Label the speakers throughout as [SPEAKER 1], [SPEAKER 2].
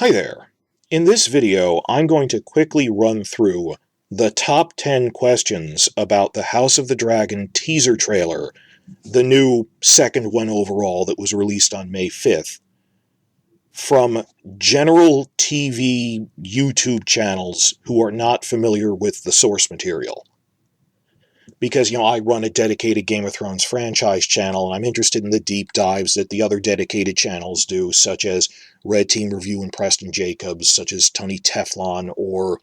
[SPEAKER 1] Hi there. In this video, I'm going to quickly run through the top 10 questions about the House of the Dragon teaser trailer, the new second one overall that was released on May 5th, from general TV YouTube channels who are not familiar with the source material. Because, I run a dedicated Game of Thrones franchise channel, and I'm interested in the deep dives that the other dedicated channels do, such as Red Team Review and Preston Jacobs, such as Tony Teflon, or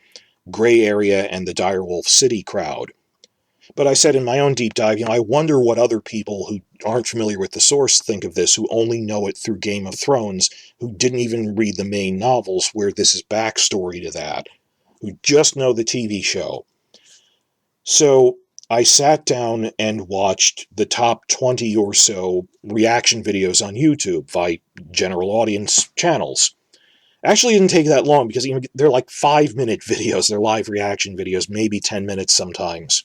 [SPEAKER 1] Gray Area and the Direwolf City crowd. But I said in my own deep dive, I wonder what other people who aren't familiar with the source think of this, who only know it through Game of Thrones, who didn't even read the main novels where this is backstory to that, who just know the TV show. So I sat down and watched the top 20 or so reaction videos on YouTube by general audience channels. Actually, it didn't take that long because they're like 5-minute videos. They're live reaction videos, maybe 10 minutes sometimes.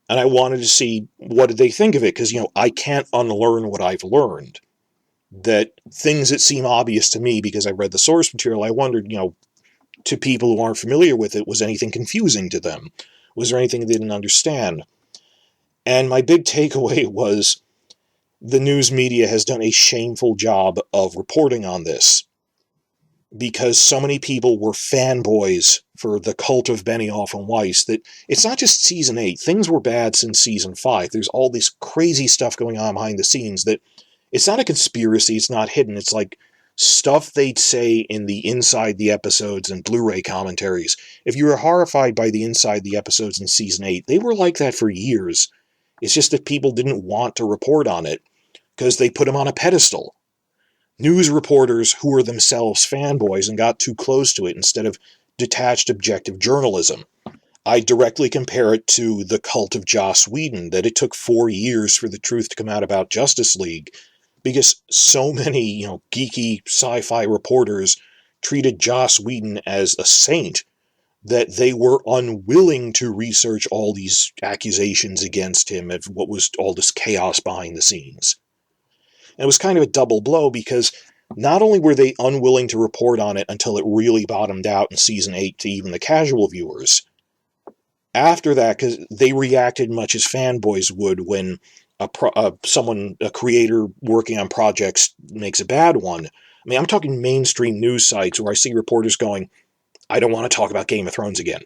[SPEAKER 1] And I wanted to see what did they think of it because, I can't unlearn what I've learned. That things that seem obvious to me because I read the source material, I wondered, to people who aren't familiar with it, was anything confusing to them? Was there anything they didn't understand? And my big takeaway was the news media has done a shameful job of reporting on this because so many people were fanboys for the cult of Benioff and Weiss that it's not just Season 8. Things were bad since Season 5. There's all this crazy stuff going on behind the scenes that it's not a conspiracy. It's not hidden. It's like stuff they'd say in the inside the episodes and Blu-ray commentaries. If you were horrified by the inside the episodes in Season 8, they were like that for years. It's just that people didn't want to report on it because they put them on a pedestal. News reporters who were themselves fanboys and got too close to it instead of detached objective journalism. I directly compare it to the cult of Joss Whedon, that it took 4 years for the truth to come out about Justice League because so many, geeky sci-fi reporters treated Joss Whedon as a saint that they were unwilling to research all these accusations against him of what was all this chaos behind the scenes. And it was kind of a double blow because not only were they unwilling to report on it until it really bottomed out in Season 8 to even the casual viewers, after that, because they reacted much as fanboys would when a creator working on projects makes a bad one. I'm talking mainstream news sites where I see reporters going, I don't want to talk about Game of Thrones again.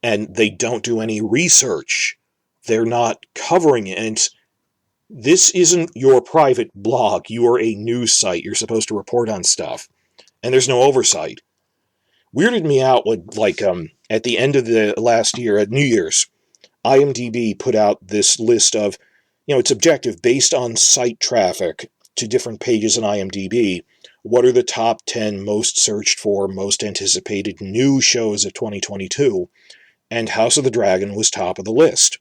[SPEAKER 1] And they don't do any research. They're not covering it. And this isn't your private blog. You are a news site. You're supposed to report on stuff. And there's no oversight. Weirded me out when, at the end of the last year, at New Year's, IMDb put out this list of, it's objective based on site traffic to different pages on IMDb. What are the top 10 most searched for, most anticipated new shows of 2022? And House of the Dragon was top of the list.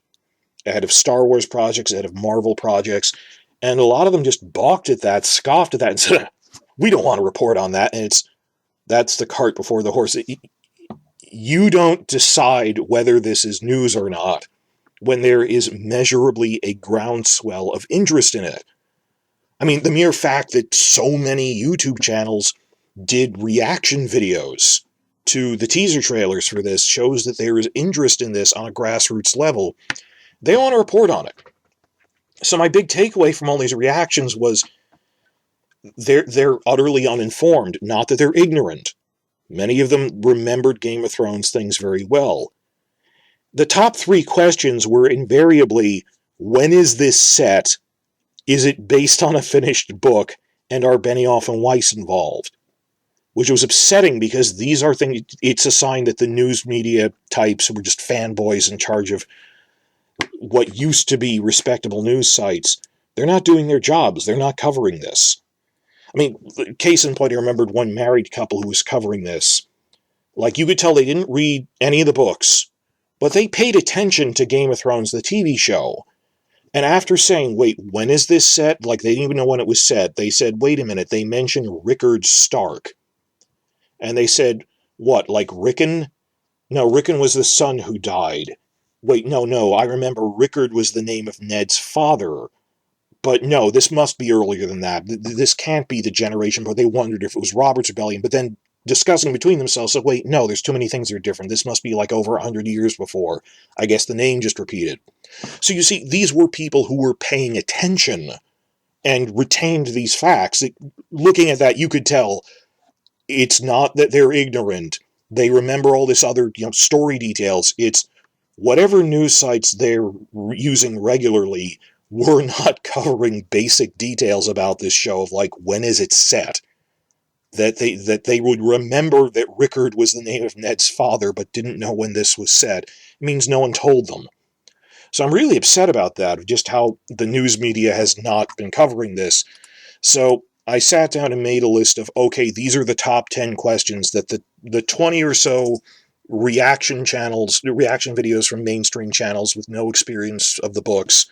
[SPEAKER 1] Ahead of Star Wars projects, ahead of Marvel projects, and a lot of them just balked at that, scoffed at that, and said, we don't want to report on that, and that's the cart before the horse. You don't decide whether this is news or not when there is measurably a groundswell of interest in it. The mere fact that so many YouTube channels did reaction videos to the teaser trailers for this shows that there is interest in this on a grassroots level. They want to report on it. So my big takeaway from all these reactions was they're utterly uninformed, not that they're ignorant. Many of them remembered Game of Thrones things very well. The top 3 questions were invariably, when is this set? Is it based on a finished book? And are Benioff and Weiss involved? Which was upsetting because these are things, it's a sign that the news media types were just fanboys in charge of what used to be respectable news sites. They're not doing their jobs. They're not covering this. Case in point, I remembered one married couple who was covering this. You could tell they didn't read any of the books, but they paid attention to Game of Thrones, the TV show. And after saying, wait, when is this set? They didn't even know when it was set. They said, wait a minute, they mentioned Rickard Stark. And they said, what, Rickon? No, Rickon was the son who died. Wait, no, I remember Rickard was the name of Ned's father. But no, this must be earlier than that. This can't be the generation, but they wondered if it was Robert's Rebellion. But then discussing between themselves, so wait, no, there's too many things that are different. This must be like over 100 years before. I guess the name just repeated. So you see, these were people who were paying attention and retained these facts. Looking at that, you could tell it's not that they're ignorant. They remember all this other, story details. It's whatever news sites they're using regularly were not covering basic details about this show of like, when is it set? That they would remember that Rickard was the name of Ned's father, but didn't know when this was set. It means no one told them. So I'm really upset about that, just how the news media has not been covering this. So I sat down and made a list of, okay, these are the top 10 questions that the 20 or so reaction videos from mainstream channels with no experience of the books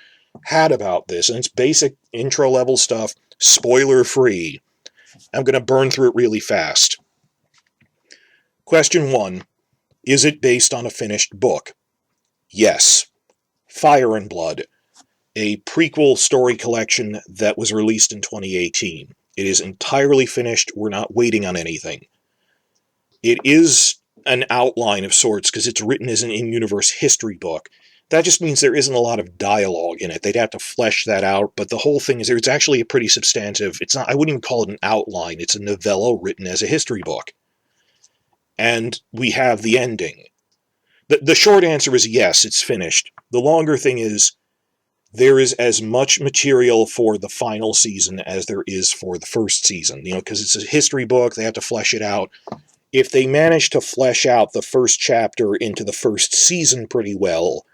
[SPEAKER 1] had about this. And it's basic intro level stuff, spoiler free. I'm going to burn through it really fast. Question 1. Is it based on a finished book? Yes. Fire and Blood, a prequel story collection that was released in 2018. It is entirely finished. We're not waiting on anything. It is an outline of sorts because it's written as an in-universe history book. That just means there isn't a lot of dialogue in it. They'd have to flesh that out, but the whole thing is it's actually a pretty substantive, it's not, I wouldn't even call it an outline, it's a novella written as a history book. And we have the ending. The short answer is yes, it's finished. The longer thing is, there is as much material for the final season as there is for the first season, because it's a history book, they have to flesh it out. If they manage to flesh out the first chapter into the first season pretty well,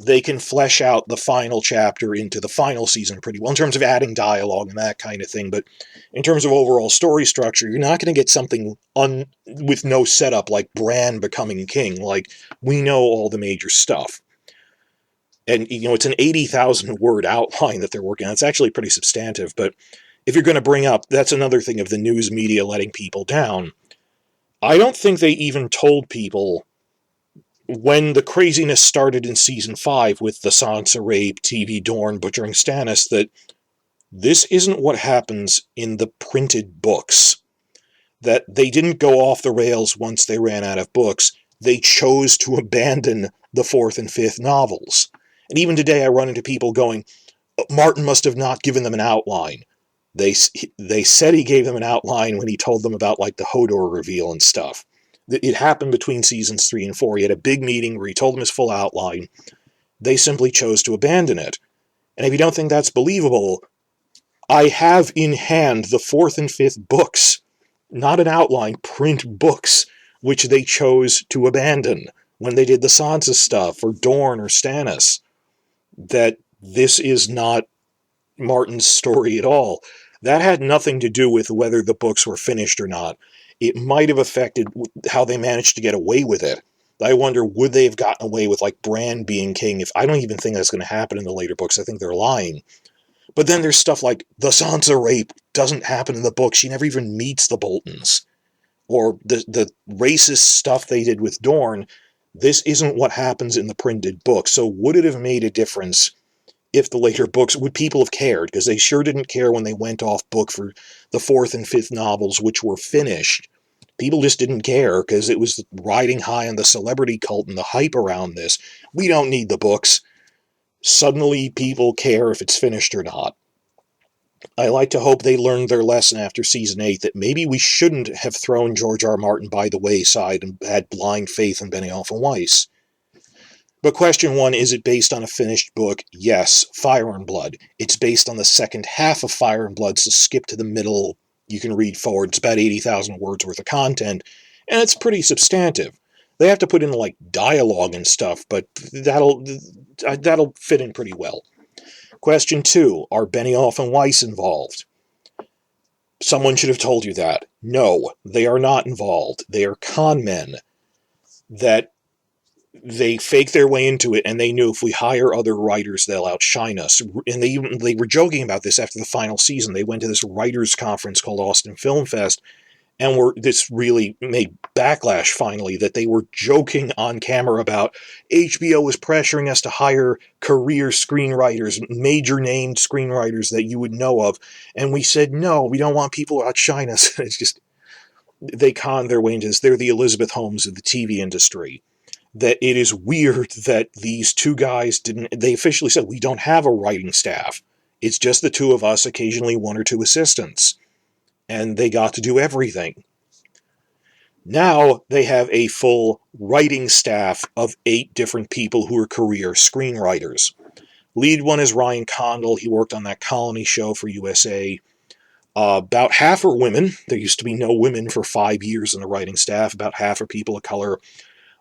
[SPEAKER 1] they can flesh out the final chapter into the final season pretty well in terms of adding dialogue and that kind of thing. But in terms of overall story structure, you're not going to get something with no setup like Bran becoming king. Like, we know all the major stuff. And, it's an 80,000 word outline that they're working on. It's actually pretty substantive. But if you're going to bring up, that's another thing of the news media letting people down. I don't think they even told people when the craziness started in Season 5 with the Sansa rape, TV Dorne butchering Stannis, that this isn't what happens in the printed books. That they didn't go off the rails once they ran out of books. They chose to abandon the 4th and 5th novels. And even today I run into people going, Martin must have not given them an outline. They said he gave them an outline when he told them about like the Hodor reveal and stuff. It happened between seasons 3 and 4. He had a big meeting where he told them his full outline. They simply chose to abandon it. And if you don't think that's believable, I have in hand the 4th and 5th books, not an outline, print books, which they chose to abandon when they did the Sansa stuff, or Dorne, or Stannis. That this is not Martin's story at all. That had nothing to do with whether the books were finished or not. It might have affected how they managed to get away with it. I wonder, would they have gotten away with, like, Bran being king? I don't even think that's going to happen in the later books. I think they're lying. But then there's stuff like the Sansa rape doesn't happen in the book. She never even meets the Boltons. Or the racist stuff they did with Dorne. This isn't what happens in the printed book. So would it have made a difference if the later books, would people have cared? Because they sure didn't care when they went off book for the 4th and 5th novels, which were finished. People just didn't care because it was riding high on the celebrity cult and the hype around this. We don't need the books. Suddenly people care if it's finished or not. I like to hope they learned their lesson after Season 8, that maybe we shouldn't have thrown George R. R. Martin by the wayside and had blind faith in Benioff and Weiss. But question 1, is it based on a finished book? Yes, Fire and Blood. It's based on the second half of Fire and Blood, so skip to the middle. You can read forward. It's about 80,000 words worth of content, and it's pretty substantive. They have to put in, like, dialogue and stuff, but that'll fit in pretty well. Question 2, are Benioff and Weiss involved? Someone should have told you that. No, they are not involved. They are con men that they fake their way into it, and they knew if we hire other writers, they'll outshine us. And they were joking about this after the final season. They went to this writers' conference called Austin Film Fest, and this really made backlash finally, that they were joking on camera about HBO was pressuring us to hire career screenwriters, major named screenwriters that you would know of. And we said, no, we don't want people to outshine us. It's just, they con their way into this. They're the Elizabeth Holmes of the TV industry. That it is weird that these two guys didn't... They officially said, we don't have a writing staff. It's just the two of us, occasionally one or two assistants. And they got to do everything. Now they have a full writing staff of 8 different people who are career screenwriters. Lead one is Ryan Condal. He worked on that Colony show for USA. About half are women. There used to be no women for 5 years in the writing staff. About half are people of color.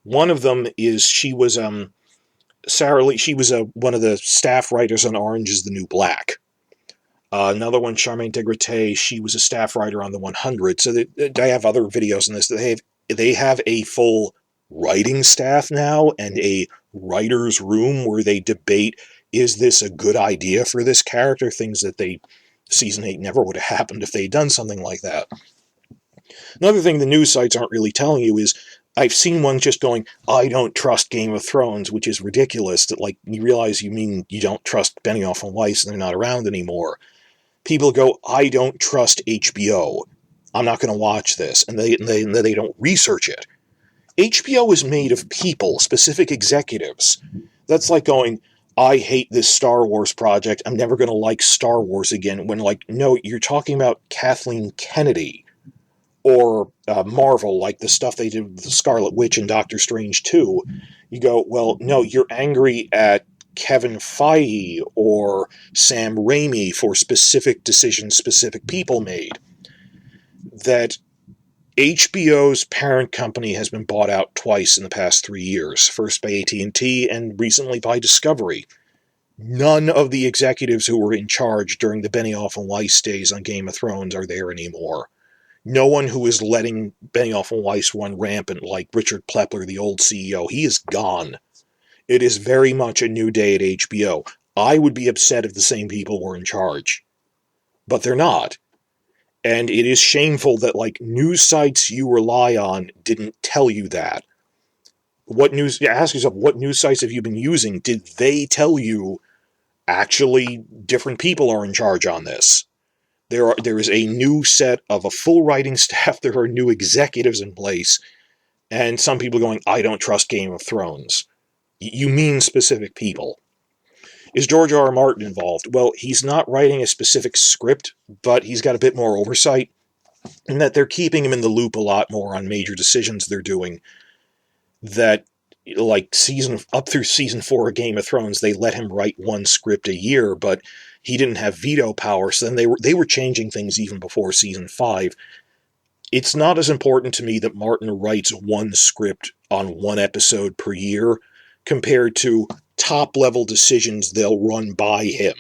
[SPEAKER 1] One of them is, she was Sarah Lee. She was one of the staff writers on Orange is the New Black. Another one, Charmaine Degrette, she was a staff writer on The 100. So they have other videos in this. They have a full writing staff now and a writer's room where they debate, is this a good idea for this character? Things that Season 8 never would have happened if they'd done something like that. Another thing the news sites aren't really telling you is, I've seen one just going, I don't trust Game of Thrones, which is ridiculous. That, like, you realize you mean you don't trust Benioff and Weiss and they're not around anymore. People go, I don't trust HBO. I'm not going to watch this. And they don't research it. HBO is made of people, specific executives. That's like going, I hate this Star Wars project. I'm never going to like Star Wars again. When, like, no, you're talking about Kathleen Kennedy. Or Marvel, like the stuff they did with the Scarlet Witch and Doctor Strange 2. You go, well, no, you're angry at Kevin Feige or Sam Raimi for specific decisions specific people made. That HBO's parent company has been bought out twice in the past 3 years. First by AT&T and recently by Discovery. None of the executives who were in charge during the Benioff and Weiss days on Game of Thrones are there anymore. No one who is letting Benioff and Weiss run rampant like Richard Plepler, the old CEO. He is gone. It is very much a new day at HBO. I would be upset if the same people were in charge. But they're not. And it is shameful that, like, news sites you rely on didn't tell you that. Ask yourself, what news sites have you been using? Did they tell you actually different people are in charge on this? There is a new set of a full writing staff. There are new executives in place. And some people going, I don't trust Game of Thrones. You mean specific people. Is George R. R. Martin involved? Well, he's not writing a specific script, but he's got a bit more oversight. In that they're keeping him in the loop a lot more on major decisions they're doing. That, like, up through season 4 of Game of Thrones, they let him write one script a year, but he didn't have veto power, so then they were changing things even before season 5. It's not as important to me that Martin writes one script on one episode per year compared to top-level decisions they'll run by him.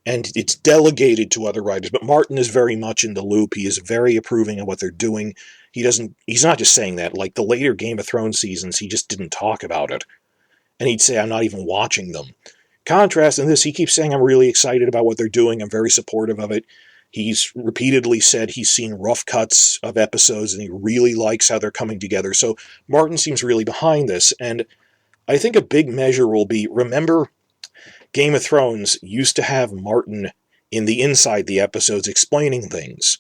[SPEAKER 1] And it's delegated to other writers, but Martin is very much in the loop. He is very approving of what they're doing. He's not just saying that. Like the later Game of Thrones seasons, he just didn't talk about it. And he'd say, I'm not even watching them. Contrast in this, he keeps saying, I'm really excited about what they're doing. I'm very supportive of it. He's repeatedly said he's seen rough cuts of episodes and he really likes how they're coming together. So Martin seems really behind this. And I think a big measure will be, remember, Game of Thrones used to have Martin inside the episodes explaining things.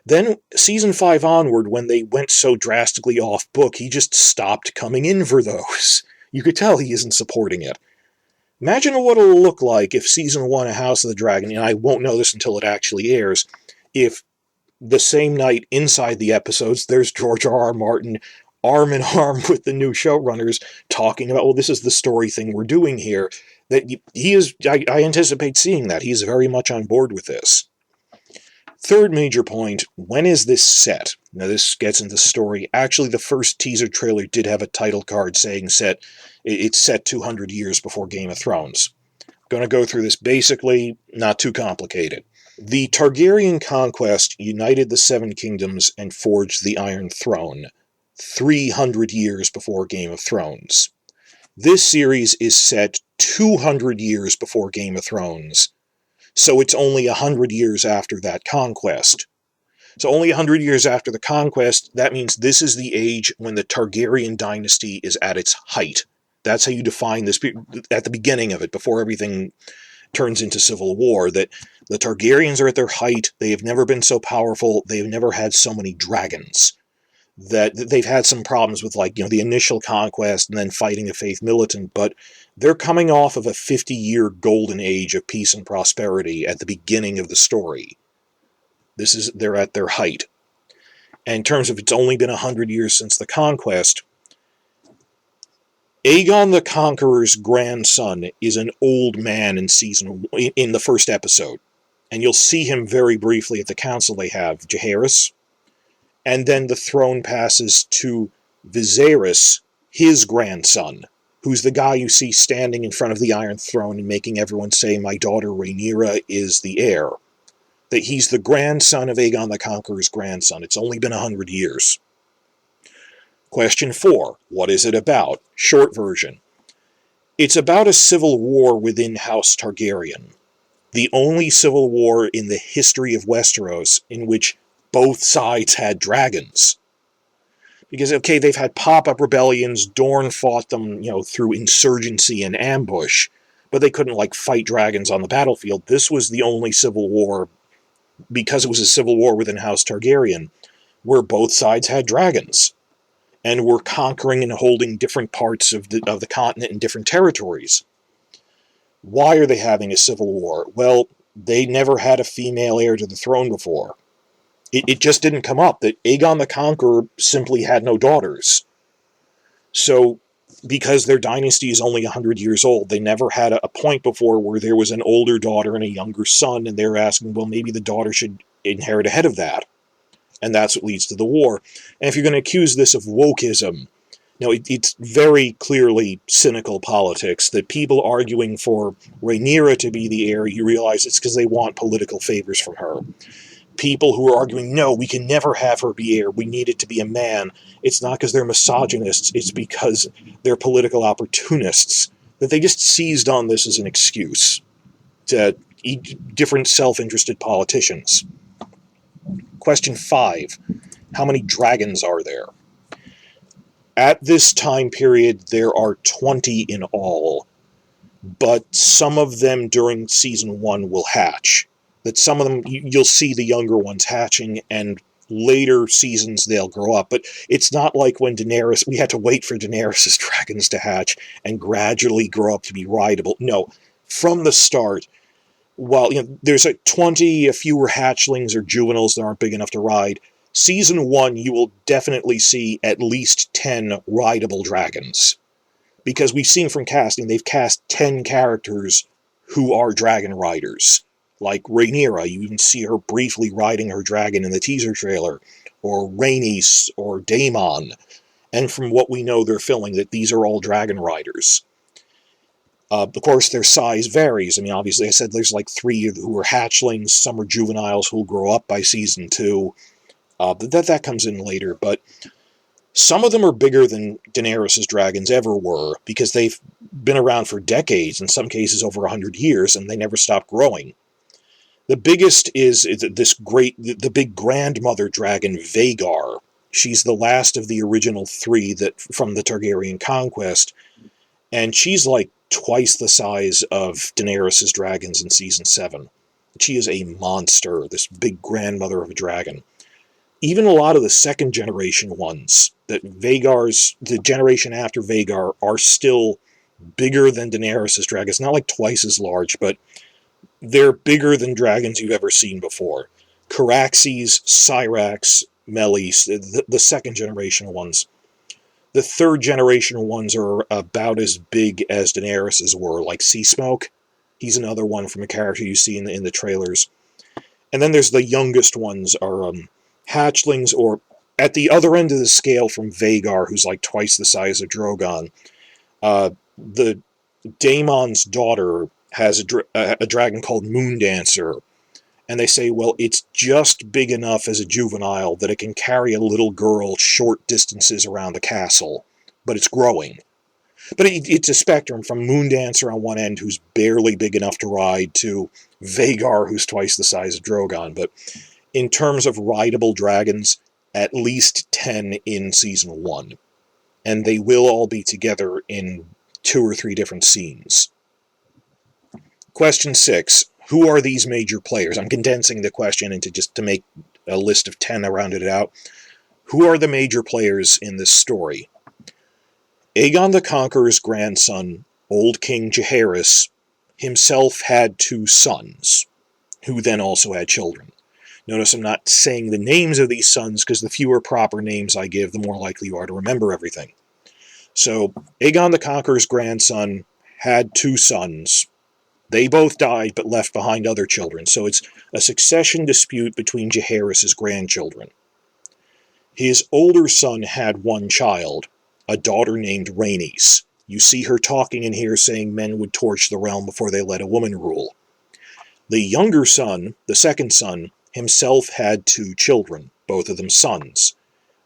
[SPEAKER 1] Then, season 5 onward, when they went so drastically off book, he just stopped coming in for those. You could tell he isn't supporting it. Imagine what it'll look like if season 1 of House of the Dragon, and I won't know this until it actually airs, if the same night inside the episodes, there's George R. R. Martin arm in arm with the new showrunners talking about, well, this is the story thing we're doing here. That he is, I anticipate seeing that. He's very much on board with this. Third major point, when is this set? Now this gets into the story. Actually, the first teaser trailer did have a title card saying it's set 200 years before Game of Thrones. I'm going to go through this basically, not too complicated. The Targaryen conquest united the Seven Kingdoms and forged the Iron Throne 300 years before Game of Thrones. This series is set 200 years before Game of Thrones, so it's only 100 years after that conquest. So only 100 years after the conquest, that means this is the age when the Targaryen dynasty is at its height. That's how you define this at the beginning of it, before everything turns into civil war, that the Targaryens are at their height, they have never been so powerful, they have never had so many dragons. That they've had some problems with, like, the initial conquest and then fighting the Faith Militant, but they're coming off of a 50-year golden age of peace and prosperity at the beginning of the story. They're at their height. And in terms of, it's only been 100 years since the conquest, Aegon the Conqueror's grandson is an old man in the first episode. And you'll see him very briefly at the council they have, Jaehaerys. And then the throne passes to Viserys, his grandson, who's the guy you see standing in front of the Iron Throne and making everyone say, my daughter Rhaenyra is the heir. That he's the grandson of Aegon the Conqueror's grandson. It's only been 100 years. Question 4. What is it about? Short version. It's about a civil war within House Targaryen. The only civil war in the history of Westeros in which both sides had dragons. Because, okay, they've had pop-up rebellions, Dorne fought them, through insurgency and ambush, but they couldn't, fight dragons on the battlefield. This was the only civil war, because it was a civil war within House Targaryen, where both sides had dragons, and were conquering and holding different parts of the continent and different territories. Why are they having a civil war? Well, they never had a female heir to the throne before. It just didn't come up, that Aegon the Conqueror simply had no daughters. So, because their dynasty is only 100 years old, they never had a point before where there was an older daughter and a younger son, and they were asking, well, maybe the daughter should inherit ahead of that. And that's what leads to the war. And if you're going to accuse this of wokeism, it's very clearly cynical politics, that people arguing for Rhaenyra to be the heir, you realize it's because they want political favors from her. People who are arguing, no, we can never have her be heir, we need it to be a man, it's not because they're misogynists, it's because they're political opportunists, that they just seized on this as an excuse to eat different self-interested politicians. Question 5. How many dragons are there? At this time period, there are 20 in all, but some of them during Season 1 will hatch. That some of them, you'll see the younger ones hatching, and later seasons they'll grow up. But it's not like when we had to wait for Daenerys' dragons to hatch and gradually grow up to be rideable. No, from the start, while there's 20 fewer hatchlings or juveniles that aren't big enough to ride, Season 1 you will definitely see at least 10 rideable dragons. Because we've seen from casting, they've cast 10 characters who are dragon riders. Like Rhaenyra, you even see her briefly riding her dragon in the teaser trailer, or Rhaenys, or Daemon. And from what we know, they're filming that these are all dragon riders. Of course, their size varies. I mean, obviously, I said there's 3 who are hatchlings, some are juveniles who will grow up by Season 2. But that comes in later, but some of them are bigger than Daenerys' dragons ever were, because they've been around for decades, in some cases over 100 years, and they never stop growing. The biggest is the big grandmother dragon, Vhagar. She's the last of the original 3 from the Targaryen conquest, and she's twice the size of Daenerys' dragons in Season 7. She is a monster, this big grandmother of a dragon. Even a lot of the second generation ones, the generation after Vhagar, are still bigger than Daenerys' dragons. Not twice as large, but they're bigger than dragons you've ever seen before. Caraxes, Syrax, Melis, the second generation ones. The third generation ones are about as big as Daenerys' were, like Seasmoke. He's another one from a character you see in the trailers. And then there's the youngest ones are hatchlings, or at the other end of the scale from Vhagar, who's twice the size of Drogon. The Daemon's daughter has a dragon called Moondancer, and they say, well, it's just big enough as a juvenile that it can carry a little girl short distances around the castle, but it's growing. But it's a spectrum from Moondancer on one end, who's barely big enough to ride, to Vhagar, who's twice the size of Drogon. But in terms of rideable dragons, at least 10 in Season 1. And they will all be together in 2 or 3 different scenes. Question 6. Who are these major players? I'm condensing the question into just to make a list of 10. I rounded it out. Who are the major players in this story? Aegon the Conqueror's grandson, Old King Jaehaerys, himself had 2 sons, who then also had children. Notice I'm not saying the names of these sons, because the fewer proper names I give, the more likely you are to remember everything. So, Aegon the Conqueror's grandson had 2 sons. They both died, but left behind other children, so it's a succession dispute between Jaehaerys' grandchildren. His older son had 1 child, a daughter named Rhaenys. You see her talking in here saying men would torch the realm before they let a woman rule. The younger son, the second son, himself had 2 children, both of them sons,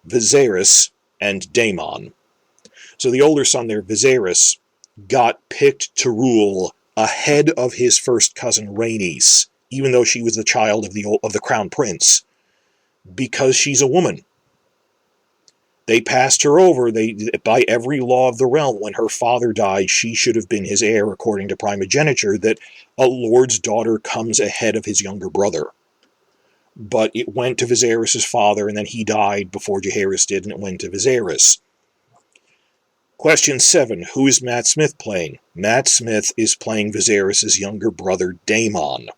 [SPEAKER 1] Viserys and Daemon. So the older son there, Viserys, got picked to rule ahead of his first cousin Rhaenys, even though she was the child of the crown prince, because she's a woman. They passed her over. By every law of the realm, when her father died, she should have been his heir according to primogeniture, that a lord's daughter comes ahead of his younger brother. But it went to Viserys' father, and then he died before Jaehaerys did, and it went to Viserys. Question 7. Who is Matt Smith playing? Matt Smith is playing Viserys' younger brother, Daemon.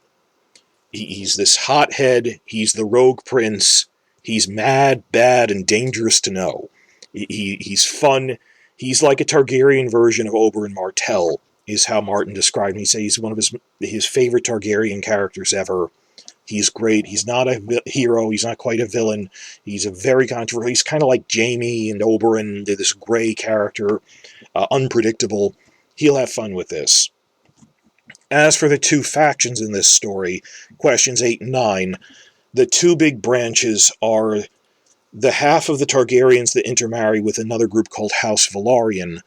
[SPEAKER 1] He's this hothead. He's the rogue prince. He's mad, bad, and dangerous to know. He's fun. He's like a Targaryen version of Oberyn Martell, is how Martin described him. He says he's one of his favorite Targaryen characters ever. He's great. He's not a hero. He's not quite a villain. He's a very controversial. He's kind of like Jaime and Oberyn. They're this gray character, unpredictable. He'll have fun with this. As for the 2 factions in this story, questions 8 and 9, the 2 big branches are the half of the Targaryens that intermarry with another group called House Velaryon,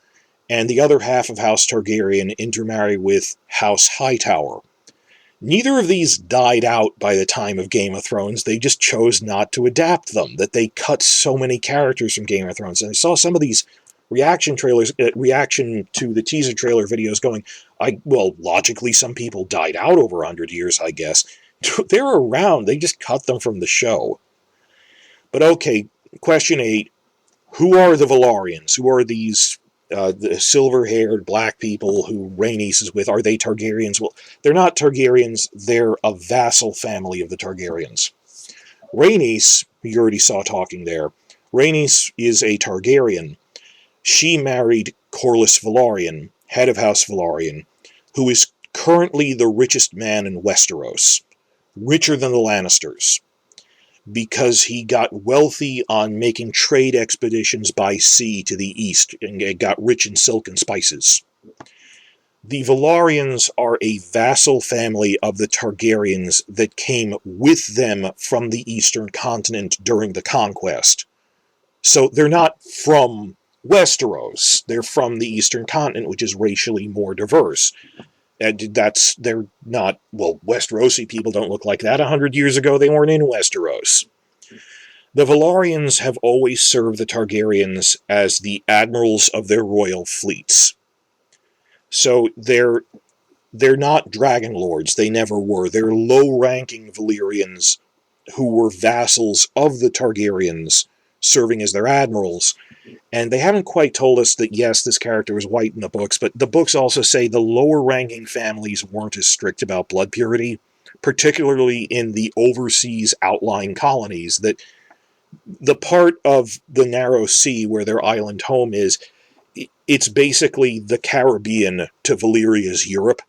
[SPEAKER 1] and the other half of House Targaryen intermarry with House Hightower. Neither of these died out by the time of Game of Thrones. They just chose not to adapt them, that they cut so many characters from Game of Thrones. And I saw some of these reaction to the teaser trailer videos going, logically some people died out over 100 years, I guess. They're around. They just cut them from the show. But okay, question 8. Who are the Velaryons? Who are these the silver-haired black people who Rhaenys is with? Are they Targaryens? Well, they're not Targaryens. They're a vassal family of the Targaryens. Rhaenys, who you already saw talking there, Rhaenys is a Targaryen. She married Corlys Velaryon, head of House Velaryon, who is currently the richest man in Westeros. Richer than the Lannisters, because he got wealthy on making trade expeditions by sea to the east, and got rich in silk and spices. The Velaryons are a vassal family of the Targaryens that came with them from the eastern continent during the conquest. So they're not from Westeros, they're from the eastern continent, which is racially more diverse. They're not, Westerosi people don't look like that. 100 years ago, they weren't in Westeros. The Velaryons have always served the Targaryens as the admirals of their royal fleets. So they're not dragon lords. They never were. They're low-ranking Valyrians who were vassals of the Targaryens, serving as their admirals. And they haven't quite told us that, yes, this character is white in the books, but the books also say the lower-ranking families weren't as strict about blood purity, particularly in the overseas outlying colonies, that the part of the Narrow Sea where their island home is, it's basically the Caribbean to Valyria's Europe.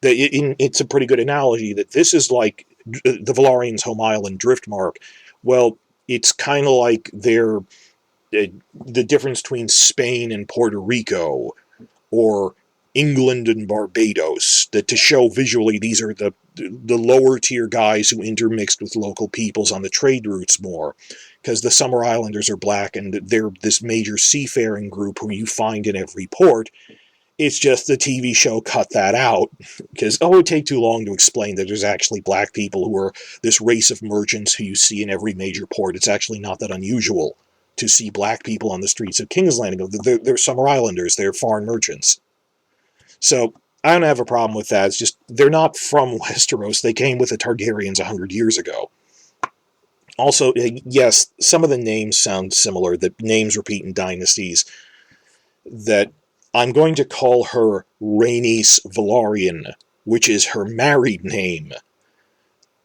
[SPEAKER 1] It's a pretty good analogy that this is like the Velaryons' home island, Driftmark. Well, it's kind of like the difference between Spain and Puerto Rico, or England and Barbados, that to show visually these are the lower tier guys who intermixed with local peoples on the trade routes more, because the Summer Islanders are black and they're this major seafaring group who you find in every port. It's just the TV show cut that out, because it would take too long to explain that there's actually black people who are this race of merchants who you see in every major port. It's actually not that unusual to see black people on the streets of King's Landing. They're Summer Islanders, they're foreign merchants. So I don't have a problem with that. It's just, they're not from Westeros. They came with the Targaryens 100 years ago. Also, yes, some of the names sound similar, that names repeat in dynasties, that I'm going to call her Rhaenys Velaryon, which is her married name.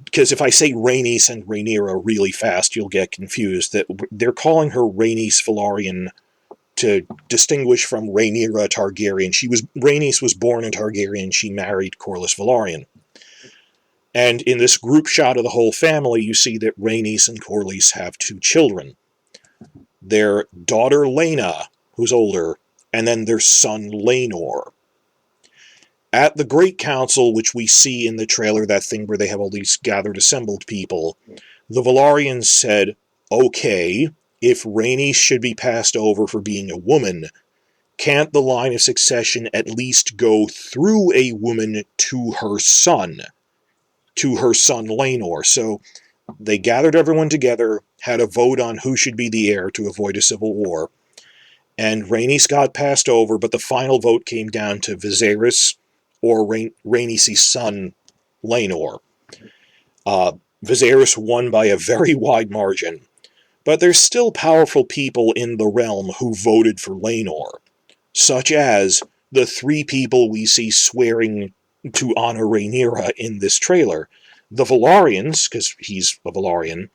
[SPEAKER 1] Because if I say Rhaenys and Rhaenyra really fast, you'll get confused. That they're calling her Rhaenys Velaryon to distinguish from Rhaenyra Targaryen. Rhaenys was born in Targaryen. She married Corlys Velaryon. And in this group shot of the whole family, you see that Rhaenys and Corlys have 2 children. Their daughter Laena, who's older, and then their son Laenor. At the Great Council, which we see in the trailer, that thing where they have all these gathered assembled people, the Velaryons said, okay, if Rhaenys should be passed over for being a woman, can't the line of succession at least go through a woman to her son Laenor? So they gathered everyone together, had a vote on who should be the heir to avoid a civil war, and Rhaenys got passed over, but the final vote came down to Viserys or Rhaenys' son Laenor. Viserys won by a very wide margin, but there's still powerful people in the realm who voted for Laenor, such as the 3 people we see swearing to honor Rhaenyra in this trailer. The Velaryons, because he's a Velaryon,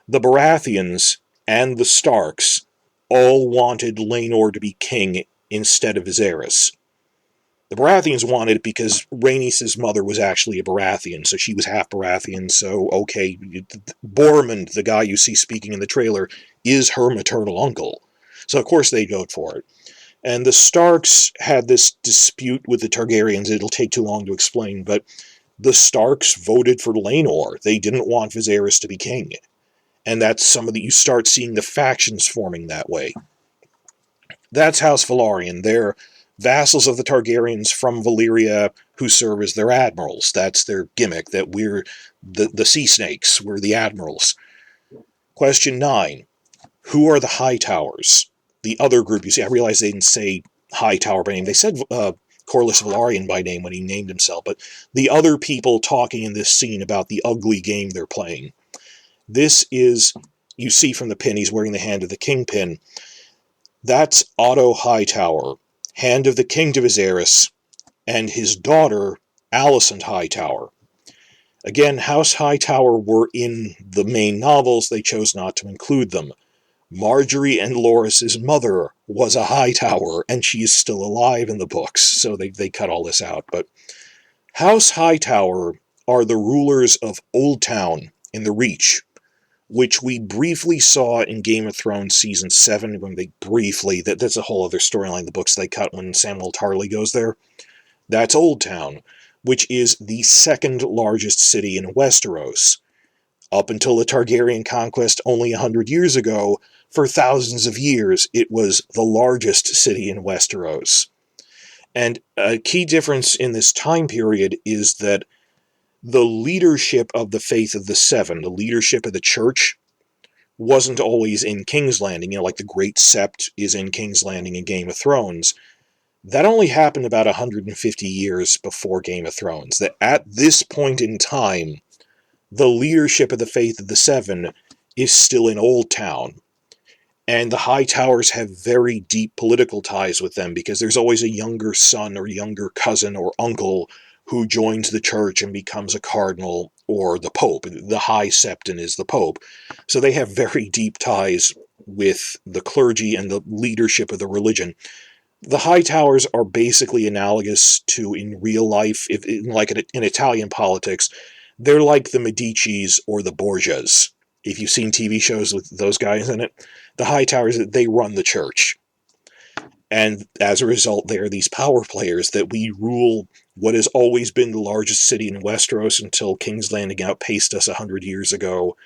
[SPEAKER 1] the Baratheons, and the Starks all wanted Laenor to be king instead of Viserys. The Baratheons wanted it because Rhaenys' mother was actually a Baratheon, so she was half Baratheon, so okay, Bormund, the guy you see speaking in the trailer, is her maternal uncle. So of course they'd vote for it. And the Starks had this dispute with the Targaryens. It'll take too long to explain, but the Starks voted for Laenor. They didn't want Viserys to be king. And that's you start seeing the factions forming that way. That's House Velaryon. They're vassals of the Targaryens from Valyria who serve as their admirals. That's their gimmick, that we're the sea snakes, we're the admirals. Question 9. Who are the Hightowers? The other group, you see, I realize they didn't say Hightower by name. They said Corlys Velaryon by name when he named himself, but the other people talking in this scene about the ugly game they're playing. This is, you see from the pin, he's wearing the Hand of the King pin. That's Otto Hightower, Hand of the King to Viserys, and his daughter, Alicent Hightower. Again, House Hightower were in the main novels. They chose not to include them. Marjorie and Loras' mother was a Hightower, and she is still alive in the books, so they cut all this out. But House Hightower are the rulers of Old Town in the Reach, which we briefly saw in Game of Thrones Season 7, when that's a whole other storyline, the books they cut when Samwell Tarly goes there. That's Old Town, which is the 2nd largest city in Westeros. Up until the Targaryen conquest only 100 years ago, for thousands of years, it was the largest city in Westeros. And a key difference in this time period is that the leadership of the Faith of the Seven, the leadership of the Church, wasn't always in King's Landing. Like the Great Sept is in King's Landing in Game of Thrones. That only happened about 150 years before Game of Thrones. That at this point in time, the leadership of the Faith of the Seven is still in Old Town. And the Hightowers have very deep political ties with them, because there's always a younger son or younger cousin or uncle who joins the church and becomes a cardinal or the pope. The High Septon is the pope. So they have very deep ties with the clergy and the leadership of the religion. The Hightowers are basically analogous to, in real life, in Italian politics, they're like the Medicis or the Borgias. If you've seen TV shows with those guys in it, the Hightowers, they run the church. And as a result, they are these power players that we rule what has always been the largest city in Westeros until King's Landing outpaced us 100 years ago.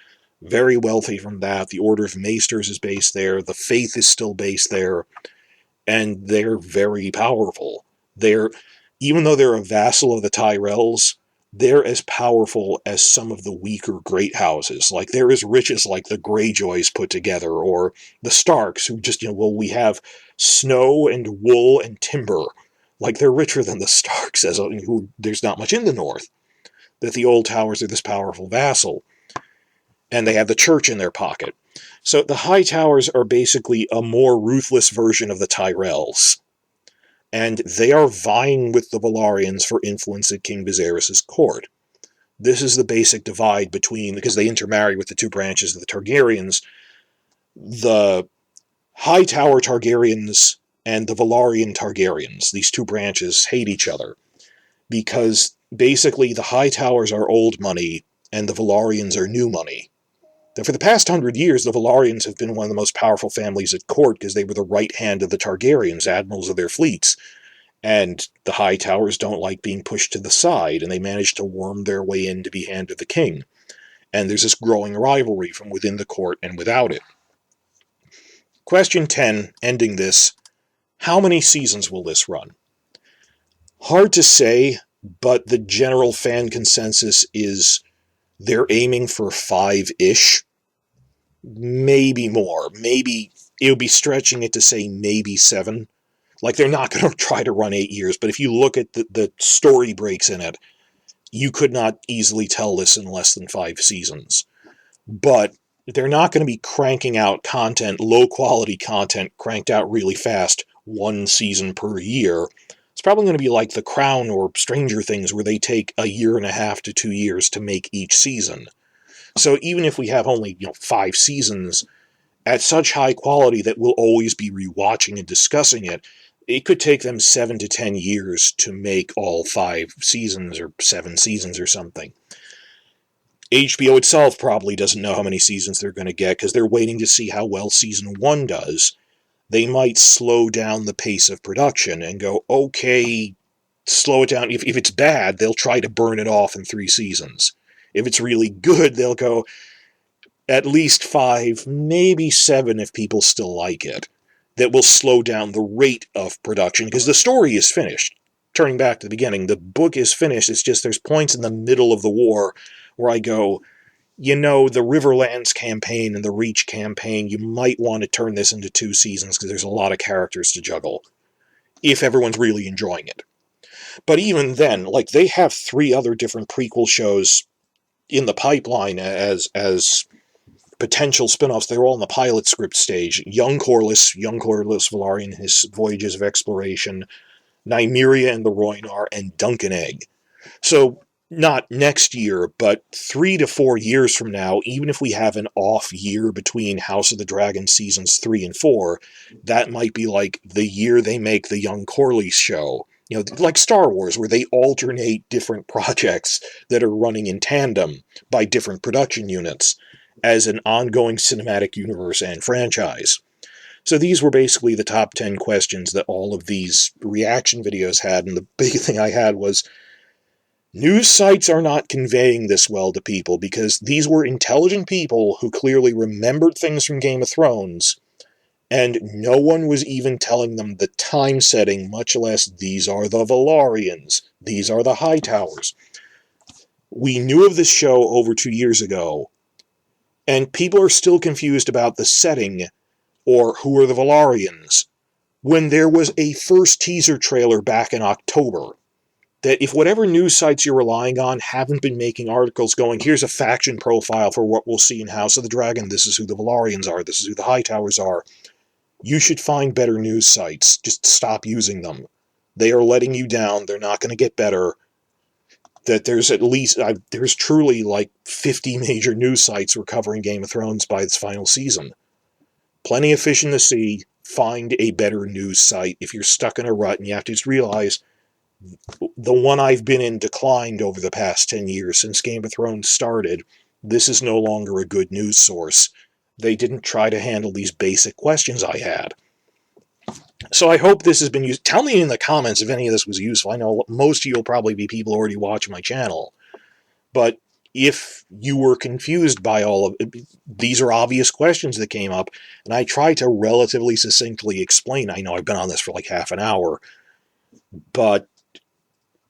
[SPEAKER 1] Very wealthy from that. The Order of Maesters is based there. The Faith is still based there. And they're very powerful. Even though they're a vassal of the Tyrells, they're as powerful as some of the weaker great houses. Like, they're as rich as, like, the Greyjoys put together, or the Starks, who just, we have snow and wool and timber. like they're richer than the Starks, who there's not much in the North, that the Old Towers are this powerful vassal, and they have the church in their pocket. So the High Towers are basically a more ruthless version of the Tyrells, and they are vying with the Velaryons for influence at King Viserys' court. This is the basic divide between, because they intermarry with the two branches of the Targaryens, the High Tower Targaryens and the Velaryon Targaryens. These two branches hate each other, because basically the High Towers are old money, and the Velaryons are new money. Now, for the past 100 years, the Velaryons have been one of the most powerful families at court because they were the right hand of the Targaryens, admirals of their fleets. And the High Towers don't like being pushed to the side, and they manage to worm their way in to be hand of the king. And there's this growing rivalry from within the court and without it. Question 10, ending this. How many seasons will this run? Hard to say, but the general fan consensus is they're aiming for 5-ish. Maybe more. Maybe it would be stretching it to say maybe 7. Like, they're not going to try to run 8 years, but if you look at the story breaks in it, you could not easily tell this in less than 5 seasons. But they're not going to be cranking out content, low-quality content, cranked out really fast, 1 season per year. It's probably going to be like The Crown or Stranger Things, where they take 1.5 to 2 years to make each season. So even if we have only 5 seasons, at such high quality that we'll always be rewatching and discussing it, it could take them 7 to 10 years to make all 5 seasons or 7 seasons or something. HBO itself probably doesn't know how many seasons they're going to get because they're waiting to see how well season 1 does. They might slow down the pace of production and go, okay, slow it down. If it's bad, they'll try to burn it off in 3 seasons. If it's really good, they'll go at least 5, maybe 7 if people still like it. That will slow down the rate of production, because the story is finished. Turning back to the beginning, the book is finished, it's just there's points in the middle of the war where I go, the Riverlands campaign and the Reach campaign, you might want to turn this into 2 seasons, because there's a lot of characters to juggle, if everyone's really enjoying it. But even then, they have 3 other different prequel shows in the pipeline as potential spin-offs. They're all in the pilot script stage. Young Corlys Velaryon, his voyages of exploration, Nymeria and the Rhoynar, and Dunk and Egg. So, not next year, but 3 to 4 years from now, even if we have an off year between House of the Dragon seasons 3 and 4, that might be like the year they make the Young Corlys show. Like Star Wars, where they alternate different projects that are running in tandem by different production units as an ongoing cinematic universe and franchise. So these were basically the top 10 questions that all of these reaction videos had, and the big thing I had was, news sites are not conveying this well to people, because these were intelligent people who clearly remembered things from Game of Thrones, and no one was even telling them the time setting, much less these are the Velaryons, these are the High Towers. We knew of this show over 2 years ago, and people are still confused about the setting, or who are the Velaryons, when there was a first teaser trailer back in October. That if whatever news sites you're relying on haven't been making articles going, here's a faction profile for what we'll see in House of the Dragon, this is who the Velaryons are, this is who the High Towers are, you should find better news sites. Just stop using them. They are letting you down, they're not going to get better. That there's there's truly 50 major news sites were covering Game of Thrones by its final season. Plenty of fish in the sea. Find a better news site if you're stuck in a rut, and you have to just realize the one I've been in declined over the past 10 years since Game of Thrones started. This is no longer a good news source. They didn't try to handle these basic questions I had. So I hope this has been used. Tell me in the comments if any of this was useful. I know most of you will probably be people already watching my channel. But if you were confused by all of it, these are obvious questions that came up, and I try to relatively succinctly explain. I know I've been on this for half an hour, but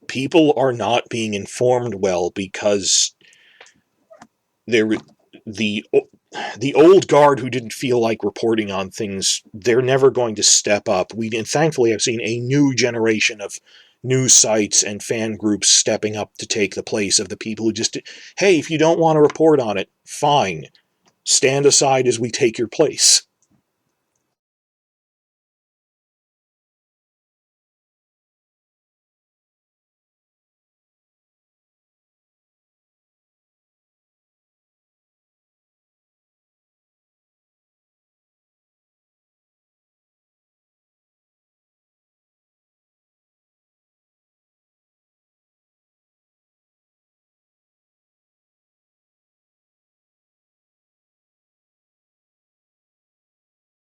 [SPEAKER 1] people are not being informed well because the the old guard who didn't feel like reporting on things, they're never going to step up. And thankfully I've seen a new generation of news sites and fan groups stepping up to take the place of the people who just, hey, if you don't want to report on it, fine. Stand aside as we take your place.